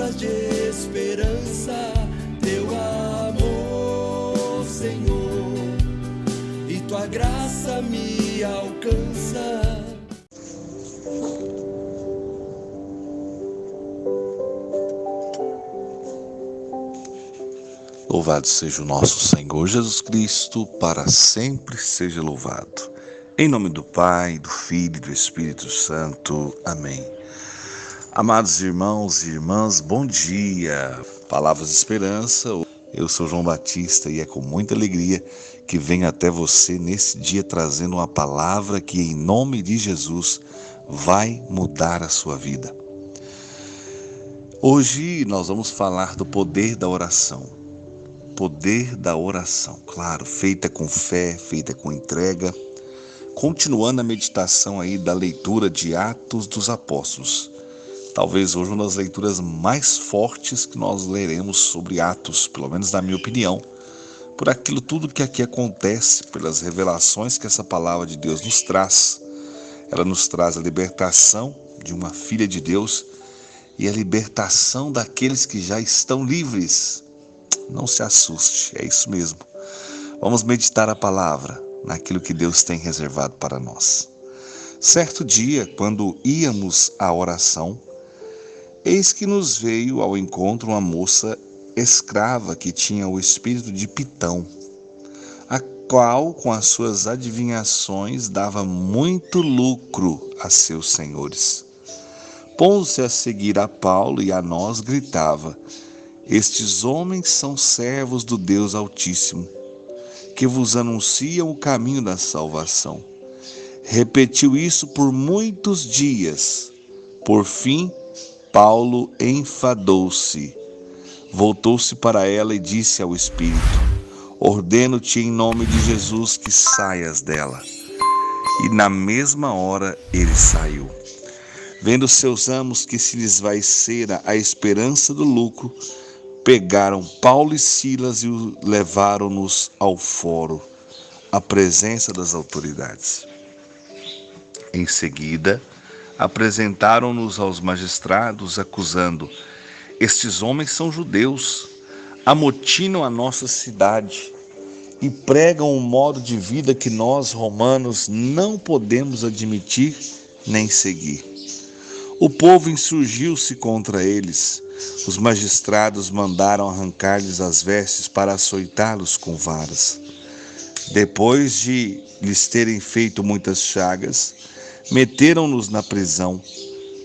palavras de esperança, teu amor, Senhor, e tua graça me alcança. Louvado seja o nosso Senhor Jesus Cristo, para sempre seja louvado. Em nome do Pai, do Filho e do Espírito Santo. Amém. Amados irmãos e irmãs, bom dia. Palavras de esperança. Eu sou João Batista e é com muita alegria que venho até você nesse dia trazendo uma palavra que, em nome de Jesus, vai mudar a sua vida. Hoje nós vamos falar do poder da oração. Poder da oração, claro, feita com fé, feita com entrega. Continuando a meditação aí da leitura de Atos dos Apóstolos. Talvez hoje uma das leituras mais fortes que nós leremos sobre Atos, pelo menos na minha opinião, por aquilo tudo que aqui acontece, pelas revelações que essa palavra de Deus nos traz. Ela nos traz a libertação de uma filha de Deus e a libertação daqueles que já estão livres. Não se assuste, é isso mesmo. Vamos meditar a palavra naquilo que Deus tem reservado para nós. Certo dia, quando íamos à oração, eis que nos veio ao encontro uma moça escrava que tinha o espírito de Pitão, a qual, com as suas adivinhações, dava muito lucro a seus senhores. Pondo-se a seguir a Paulo e a nós, gritava: estes homens são servos do Deus Altíssimo, que vos anunciam o caminho da salvação. Repetiu isso por muitos dias. Por fim, Paulo enfadou-se. Voltou-se para ela e disse ao Espírito: ordeno-te em nome de Jesus que saias dela. E na mesma hora ele saiu. Vendo seus amos que se lhes vai ser a esperança do lucro, pegaram Paulo e Silas e levaram-nos ao fórum, à presença das autoridades. Em seguida, apresentaram-nos aos magistrados, acusando: estes homens são judeus, amotinam a nossa cidade e pregam um modo de vida que nós, romanos, não podemos admitir nem seguir. O povo insurgiu-se contra eles. Os magistrados mandaram arrancar-lhes as vestes para açoitá-los com varas. Depois de lhes terem feito muitas chagas, meteram-nos na prisão,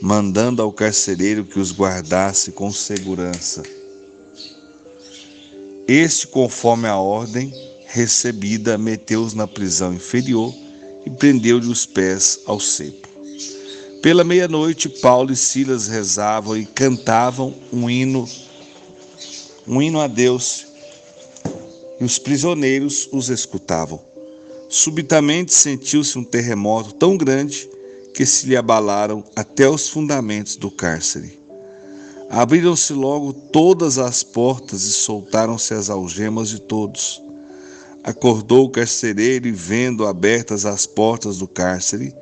mandando ao carcereiro que os guardasse com segurança. Este, conforme a ordem recebida, meteu-os na prisão inferior e prendeu-lhe os pés ao cepo. Pela meia-noite, Paulo e Silas rezavam e cantavam um hino a Deus, e os prisioneiros os escutavam. Subitamente sentiu-se um terremoto tão grande que se lhe abalaram até os fundamentos do cárcere. Abriram-se logo todas as portas e soltaram-se as algemas de todos. Acordou o carcereiro e, vendo abertas as portas do cárcere,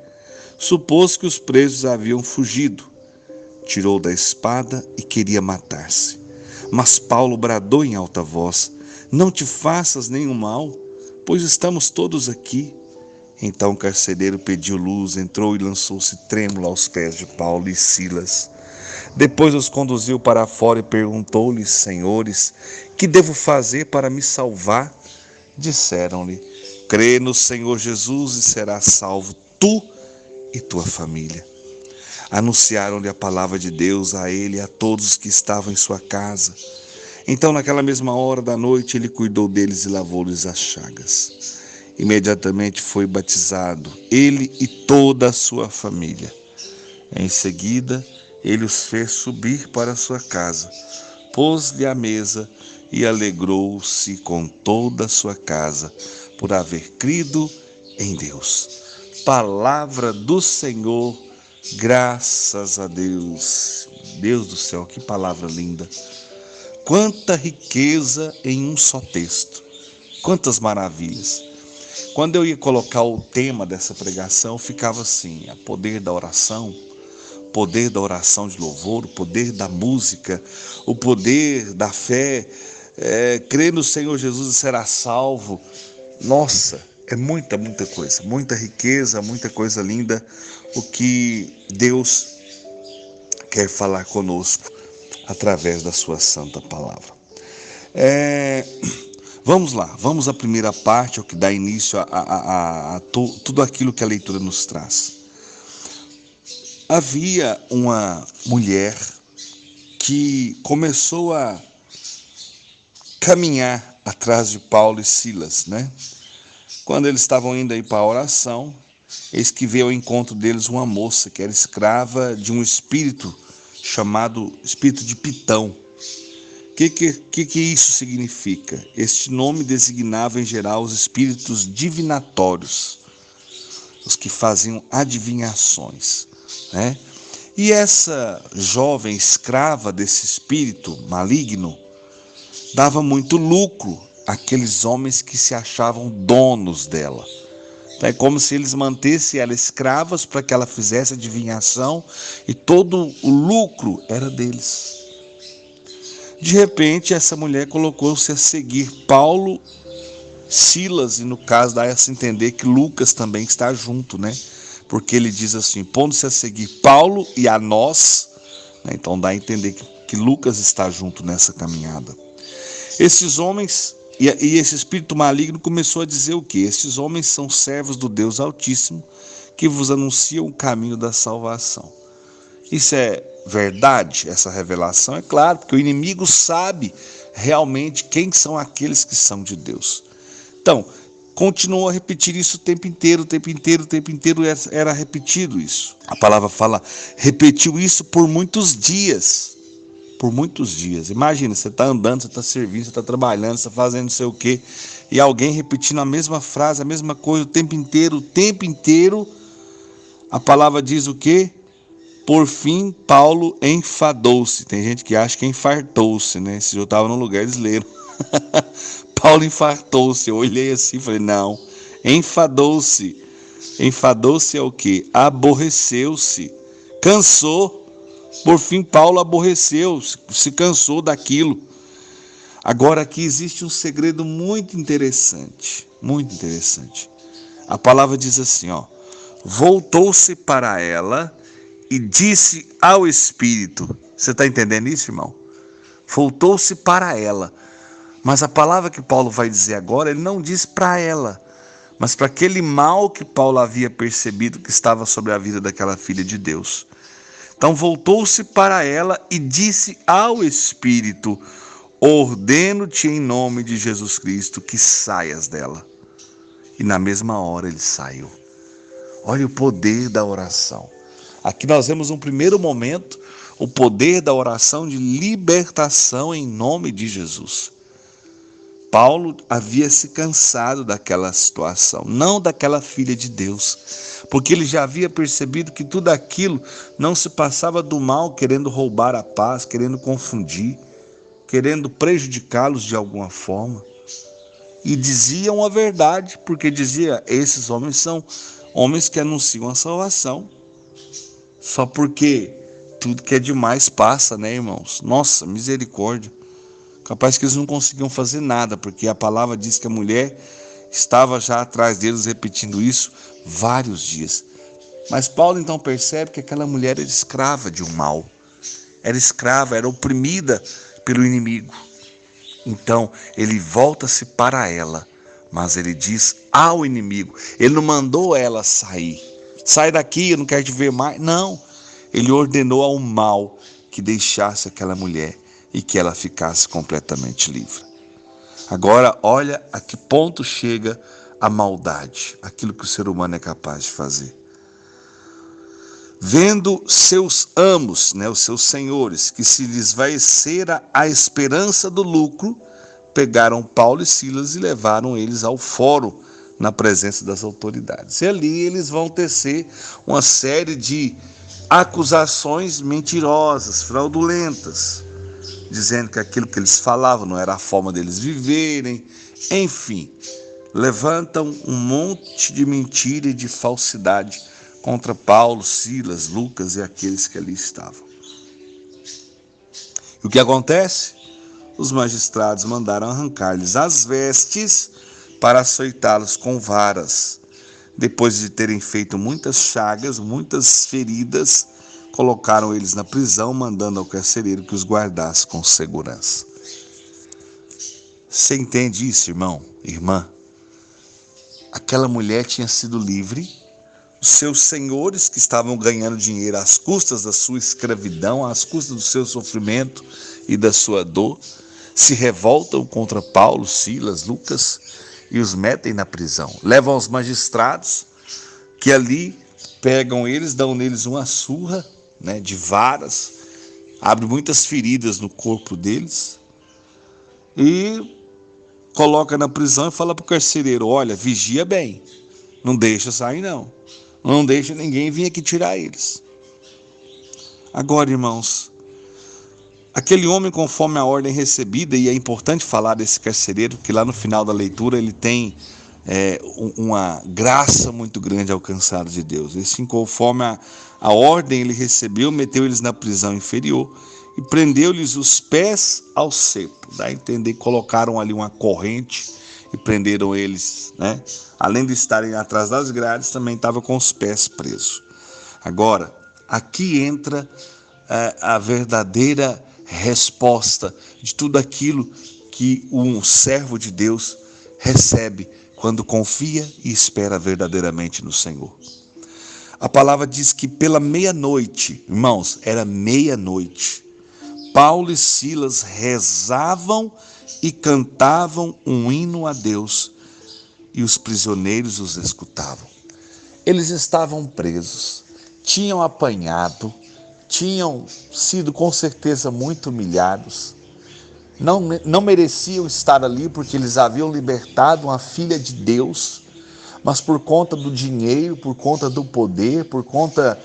supôs que os presos haviam fugido. Tirou da espada e queria matar-se. Mas Paulo bradou em alta voz: não te faças nenhum mal, pois estamos todos aqui. Então o carcereiro pediu luz, entrou e lançou-se trêmulo aos pés de Paulo e Silas. Depois os conduziu para fora e perguntou-lhes: senhores, que devo fazer para me salvar? Disseram-lhe: crê no Senhor Jesus e serás salvo tu e tua família. Anunciaram-lhe a palavra de Deus a ele e a todos que estavam em sua casa. Então, naquela mesma hora da noite, ele cuidou deles e lavou-lhes as chagas. Imediatamente foi batizado, ele e toda a sua família. Em seguida, ele os fez subir para a sua casa, pôs-lhe a mesa e alegrou-se com toda a sua casa por haver crido em Deus. Palavra do Senhor, graças a Deus. Deus do céu, que palavra linda. Quanta riqueza em um só texto. Quantas maravilhas. Quando eu ia colocar o tema dessa pregação, ficava assim: a poder da oração, poder da oração de louvor, o poder da música, o poder da fé, crer no Senhor Jesus e será salvo. Nossa, é muita coisa, muita riqueza, muita coisa linda o que Deus quer falar conosco através da sua santa palavra. Vamos lá, vamos à primeira parte, o que dá início a tudo aquilo que a leitura nos traz. Havia uma mulher que começou a caminhar atrás de Paulo e Silas, né? Quando eles estavam indo aí para a oração, eis que veio ao encontro deles uma moça que era escrava de um espírito chamado espírito de Pitão. O que isso significa? Este nome designava em geral os espíritos divinatórios, os que faziam adivinhações, né? E essa jovem escrava desse espírito maligno dava muito lucro àqueles homens que se achavam donos dela. É como se eles mantessem ela escravas para que ela fizesse adivinhação e todo o lucro era deles. De repente, essa mulher colocou-se a seguir Paulo, Silas, e no caso dá-se a entender que Lucas também está junto, né? Porque ele diz assim, pondo-se a seguir Paulo e a nós, né? Então dá a entender que Lucas está junto nessa caminhada. Esses homens, e esse espírito maligno começou a dizer o quê? Esses homens são servos do Deus Altíssimo, que vos anunciam o caminho da salvação. Isso é verdade, essa revelação? É claro, porque o inimigo sabe realmente quem são aqueles que são de Deus. Então, continuou a repetir isso o tempo inteiro era repetido isso. A palavra fala, repetiu isso por muitos dias. Por muitos dias. Imagina, você está andando, você está servindo, você está trabalhando, você está fazendo não sei o quê, e alguém repetindo a mesma frase, a mesma coisa o tempo inteiro. A palavra diz o quê? Por fim, Paulo enfadou-se. Tem gente que acha que infartou-se, né? Se eu estava no lugar, eles leram. Paulo infartou-se. Eu olhei assim e falei, não. Enfadou-se. Enfadou-se é o quê? Aborreceu-se. Cansou. Por fim, Paulo aborreceu, se cansou daquilo. Agora, aqui existe um segredo muito interessante. Muito interessante. A palavra diz assim, ó. Voltou-se para ela e disse ao Espírito. Você está entendendo isso, irmão? Voltou-se para ela. Mas a palavra que Paulo vai dizer agora, ele não diz para ela, mas para aquele mal que Paulo havia percebido que estava sobre a vida daquela filha de Deus. Então voltou-se para ela e disse ao Espírito, ordeno-te em nome de Jesus Cristo que saias dela. E na mesma hora ele saiu. Olha o poder da oração. Aqui nós vemos um primeiro momento, o poder da oração de libertação em nome de Jesus. Paulo havia se cansado daquela situação, não daquela filha de Deus, porque ele já havia percebido que tudo aquilo não se passava do mal, querendo roubar a paz, querendo confundir, querendo prejudicá-los de alguma forma. E diziam a verdade, porque dizia, esses homens são homens que anunciam a salvação. Só porque tudo que é demais passa, né, irmãos? Nossa, misericórdia. Capaz que eles não conseguiam fazer nada, porque a palavra diz que a mulher estava já atrás deles repetindo isso vários dias. Mas Paulo então percebe que aquela mulher era escrava de um mal. Era escrava, era oprimida pelo inimigo. Então ele volta-se para ela, mas ele diz ao inimigo. Ele não mandou ela sair. Sai daqui, eu não quero te ver mais. Não, ele ordenou ao mal que deixasse aquela mulher e que ela ficasse completamente livre. Agora, olha a que ponto chega a maldade, aquilo que o ser humano é capaz de fazer. Vendo seus amos, né, os seus senhores, que se lhes vai ser a esperança do lucro, pegaram Paulo e Silas e levaram eles ao fórum na presença das autoridades. E ali eles vão tecer uma série de acusações mentirosas, fraudulentas, dizendo que aquilo que eles falavam não era a forma deles viverem. Enfim, levantam um monte de mentira e de falsidade contra Paulo, Silas, Lucas e aqueles que ali estavam. E o que acontece? Os magistrados mandaram arrancar-lhes as vestes para açoitá-los com varas. Depois de terem feito muitas chagas, muitas feridas, colocaram eles na prisão, mandando ao carcereiro que os guardasse com segurança. Você entende isso, irmão, irmã? Aquela mulher tinha sido livre, os seus senhores que estavam ganhando dinheiro às custas da sua escravidão, às custas do seu sofrimento e da sua dor, se revoltam contra Paulo, Silas, Lucas e os metem na prisão. Levam aos magistrados que ali pegam eles, dão neles uma surra, de varas, abre muitas feridas no corpo deles e coloca na prisão e fala para o carcereiro: olha, vigia bem, não deixa sair não deixa ninguém vir aqui tirar eles. Agora, irmãos, aquele homem, conforme a ordem recebida, e é importante falar desse carcereiro, porque lá no final da leitura ele tem uma graça muito grande alcançada de Deus. Assim, conforme a ordem ele recebeu, meteu eles na prisão inferior e prendeu-lhes os pés ao cepo. Dá a entender que colocaram ali uma corrente e prenderam eles, Além de estarem atrás das grades, também estava com os pés presos. Agora, aqui entra a verdadeira resposta de tudo aquilo que um servo de Deus recebe quando confia e espera verdadeiramente no Senhor. A palavra diz que pela meia-noite, irmãos, era meia-noite, Paulo e Silas rezavam e cantavam um hino a Deus, e os prisioneiros os escutavam. Eles estavam presos, tinham apanhado, tinham sido com certeza muito humilhados, não mereciam estar ali porque eles haviam libertado uma filha de Deus, mas por conta do dinheiro, por conta do poder, por conta,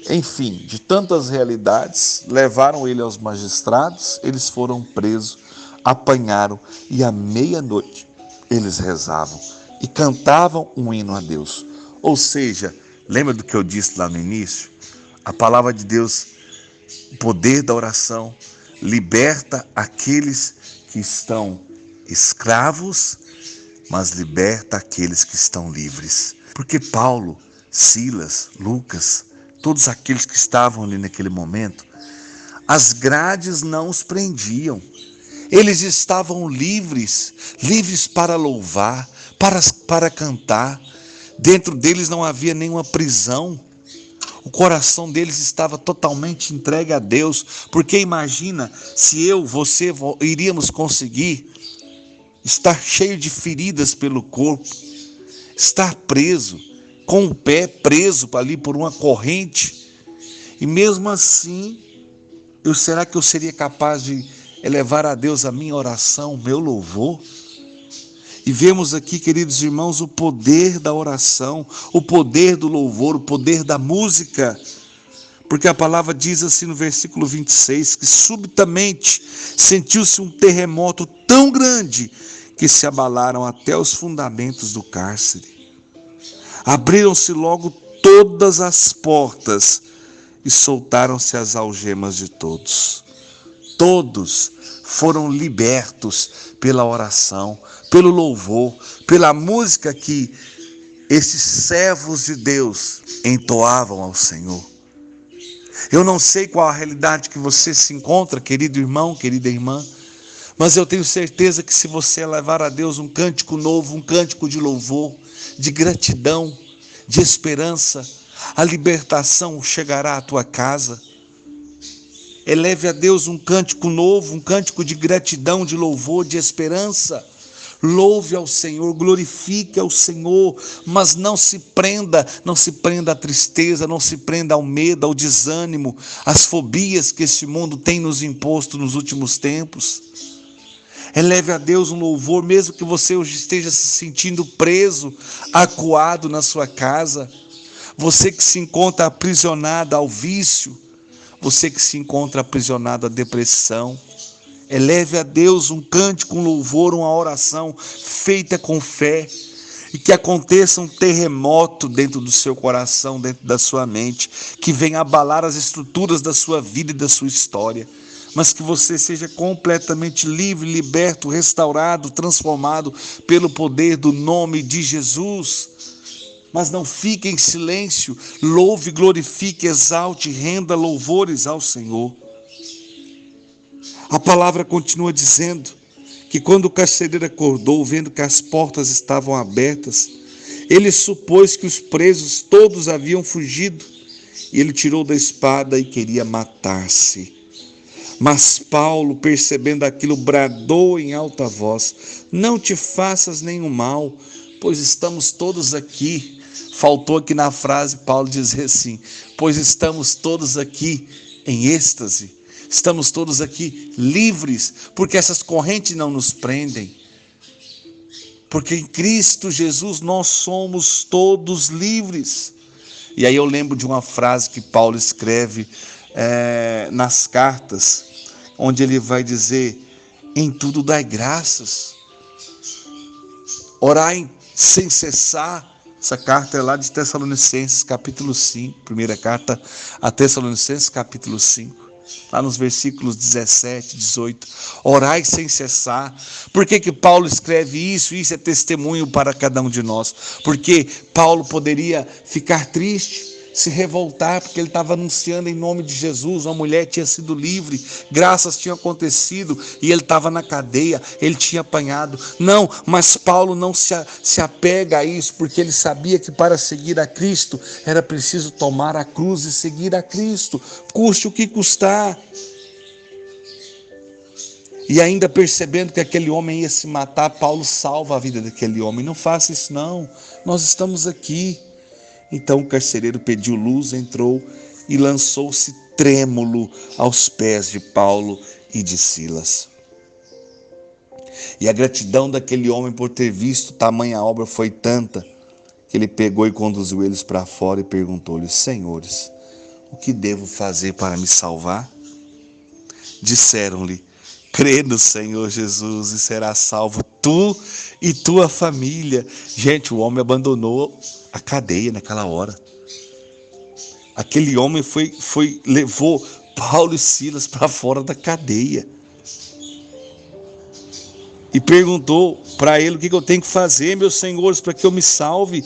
enfim, de tantas realidades, levaram ele aos magistrados, eles foram presos, apanharam e à meia-noite eles rezavam e cantavam um hino a Deus. Ou seja, lembra do que eu disse lá no início? A palavra de Deus, o poder da oração, liberta aqueles que estão escravos, mas liberta aqueles que estão livres. Porque Paulo, Silas, Lucas, todos aqueles que estavam ali naquele momento, as grades não os prendiam. Eles estavam livres para louvar, para cantar. Dentro deles não havia nenhuma prisão. O coração deles estava totalmente entregue a Deus, porque imagina se você iríamos conseguir estar cheio de feridas pelo corpo, estar preso, com o pé preso ali por uma corrente, e mesmo assim, será que eu seria capaz de elevar a Deus a minha oração, o meu louvor? E vemos aqui, queridos irmãos, o poder da oração, o poder do louvor, o poder da música. Porque a palavra diz assim no versículo 26, que subitamente sentiu-se um terremoto tão grande que se abalaram até os fundamentos do cárcere. Abriram-se logo todas as portas e soltaram-se as algemas de todos. Todos foram libertos pela oração, pelo louvor, pela música que esses servos de Deus entoavam ao Senhor. Eu não sei qual a realidade que você se encontra, querido irmão, querida irmã, mas eu tenho certeza que se você levar a Deus um cântico novo, um cântico de louvor, de gratidão, de esperança, a libertação chegará à tua casa. Eleve a Deus um cântico novo, um cântico de gratidão, de louvor, de esperança. Louve ao Senhor, glorifique ao Senhor, mas não se prenda à tristeza, não se prenda ao medo, ao desânimo, às fobias que esse mundo tem nos imposto nos últimos tempos. Eleve a Deus um louvor, mesmo que você hoje esteja se sentindo preso, acuado na sua casa, você que se encontra aprisionado ao vício, você que se encontra aprisionado à depressão, eleve a Deus um cântico, um louvor, uma oração feita com fé. e que aconteça um terremoto dentro do seu coração, dentro da sua mente, que venha abalar as estruturas da sua vida e da sua história, mas que você seja completamente livre, liberto, restaurado, transformado pelo poder do nome de Jesus. Mas não fique em silêncio, louve, glorifique, exalte, renda louvores ao Senhor. A palavra continua dizendo que quando o carcereiro acordou, vendo que as portas estavam abertas, ele supôs que os presos todos haviam fugido, e ele tirou da espada e queria matar-se. Mas Paulo, percebendo aquilo, bradou em alta voz: não te faças nenhum mal, pois estamos todos aqui. Faltou aqui na frase Paulo dizer assim: pois estamos todos aqui em êxtase, estamos todos aqui livres, porque essas correntes não nos prendem. Porque em Cristo Jesus nós somos todos livres. E aí eu lembro de uma frase que Paulo escreve nas cartas, onde ele vai dizer: em tudo dai graças, orai sem cessar. Essa carta é lá de Tessalonicenses, capítulo 5, primeira carta a Tessalonicenses, capítulo 5, lá nos versículos 17, 18, orai sem cessar. Por que Paulo escreve isso? Isso é testemunho para cada um de nós, porque Paulo poderia ficar triste, se revoltar, porque ele estava anunciando em nome de Jesus, uma mulher tinha sido livre, graças tinham acontecido, e ele estava na cadeia, ele tinha apanhado. Não, mas Paulo não se apega a isso, porque ele sabia que para seguir a Cristo, era preciso tomar a cruz e seguir a Cristo, custe o que custar. E ainda percebendo que aquele homem ia se matar, Paulo salva a vida daquele homem. Não faça isso não, nós estamos aqui. Então o carcereiro pediu luz, entrou e lançou-se trêmulo aos pés de Paulo e de Silas. E a gratidão daquele homem por ter visto tamanha obra foi tanta, que ele pegou e conduziu eles para fora e perguntou-lhes: senhores, o que devo fazer para me salvar? Disseram-lhe: crê no Senhor Jesus e serás salvo tu e tua família. Gente, o homem abandonou a cadeia naquela hora. Aquele homem levou Paulo e Silas para fora da cadeia e perguntou para ele: o que eu tenho que fazer, meus senhores, para que eu me salve?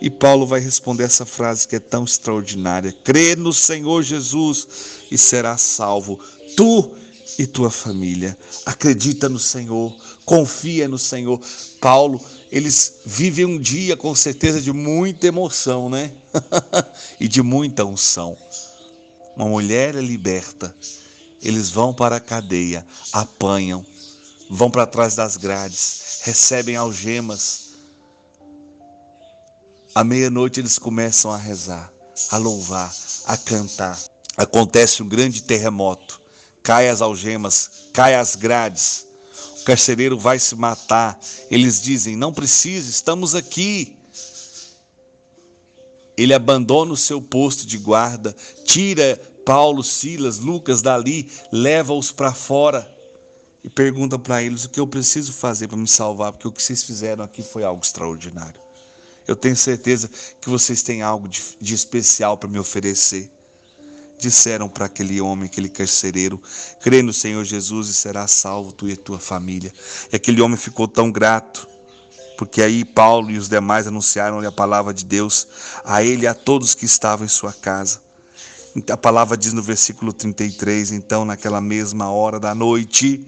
E Paulo vai responder essa frase que é tão extraordinária: crê no Senhor Jesus e serás salvo tu e tua família. Acredita no Senhor, confia no Senhor. Paulo, eles vivem um dia com certeza de muita emoção, né? E de muita unção. Uma mulher é liberta, eles vão para a cadeia, apanham, vão para trás das grades, recebem algemas. À meia-noite eles começam a rezar, a louvar, a cantar. Acontece um grande terremoto, cai as algemas, cai as grades. O carcereiro vai se matar. Eles dizem: não precisa, estamos aqui. Ele abandona o seu posto de guarda, tira Paulo, Silas, Lucas dali, leva-os para fora e pergunta para eles: o que eu preciso fazer para me salvar? Porque o que vocês fizeram aqui foi algo extraordinário. Eu tenho certeza que vocês têm algo de especial para me oferecer. Disseram para aquele homem, aquele carcereiro: crê no Senhor Jesus e serás salvo tu e a tua família. E aquele homem ficou tão grato, porque aí Paulo e os demais anunciaram-lhe a palavra de Deus a ele e a todos que estavam em sua casa. A palavra diz no versículo 33, então naquela mesma hora da noite,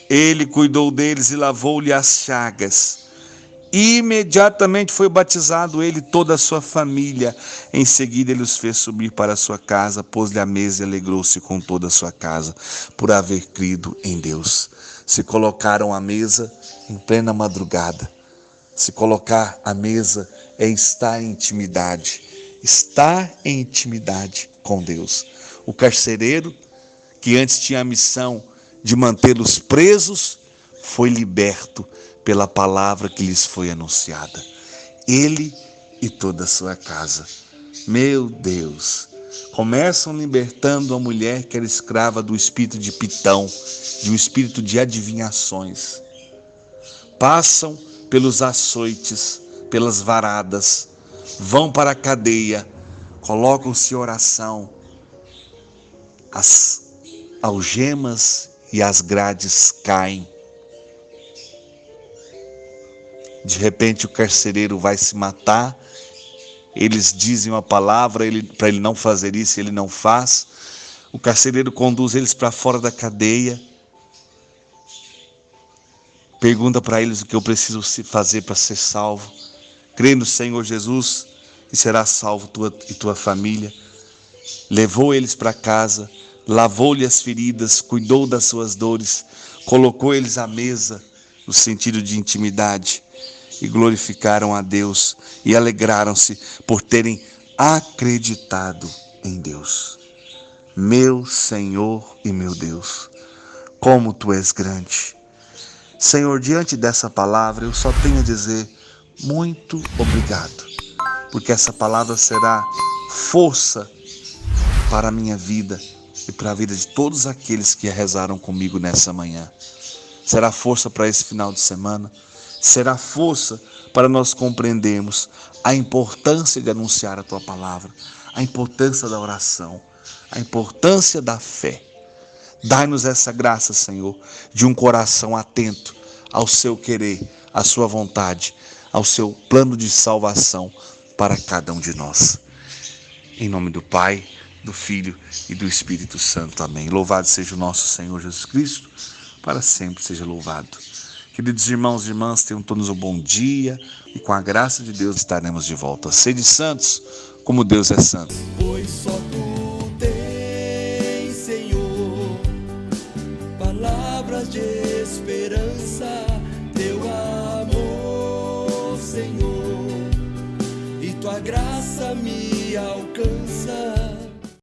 ele cuidou deles e lavou-lhe as chagas. Imediatamente foi batizado ele e toda a sua família. Em seguida ele os fez subir para a sua casa, pôs-lhe a mesa e alegrou-se com toda a sua casa, por haver crido em Deus. Se colocaram à mesa em plena madrugada. Se colocar à mesa é estar em intimidade. Estar em intimidade com Deus. O carcereiro, que antes tinha a missão de mantê-los presos, foi liberto pela palavra que lhes foi anunciada. Ele e toda a sua casa. Meu Deus! Começam libertando a mulher que era escrava do espírito de Pitão, de um espírito de adivinhações. Passam pelos açoites, pelas varadas, vão para a cadeia, colocam-se em oração, as algemas e as grades caem. De repente o carcereiro vai se matar, eles dizem uma palavra para ele não fazer isso, ele não faz. O carcereiro conduz eles para fora da cadeia, pergunta para eles o que eu preciso fazer para ser salvo. Crê no Senhor Jesus e será salvo tua família. Levou eles para casa, lavou-lhe as feridas, cuidou das suas dores, colocou eles à mesa no sentido de intimidade e glorificaram a Deus e alegraram-se por terem acreditado em Deus. Meu Senhor e meu Deus, como Tu és grande. Senhor, diante dessa palavra eu só tenho a dizer muito obrigado, porque essa palavra será força para a minha vida e para a vida de todos aqueles que rezaram comigo nessa manhã. Será força para esse final de semana, será força para nós compreendermos a importância de anunciar a Tua palavra, a importância da oração, a importância da fé. Dai-nos essa graça, Senhor, de um coração atento ao Seu querer, à Sua vontade, ao Seu plano de salvação para cada um de nós. Em nome do Pai, do Filho e do Espírito Santo. Amém. Louvado seja o nosso Senhor Jesus Cristo, para sempre seja louvado. Queridos irmãos e irmãs, tenham todos um bom dia e com a graça de Deus estaremos de volta. Sede santos, como Deus é santo. Pois só Tu tens, Senhor, palavras de esperança, Teu amor, Senhor, e Tua graça me alcança.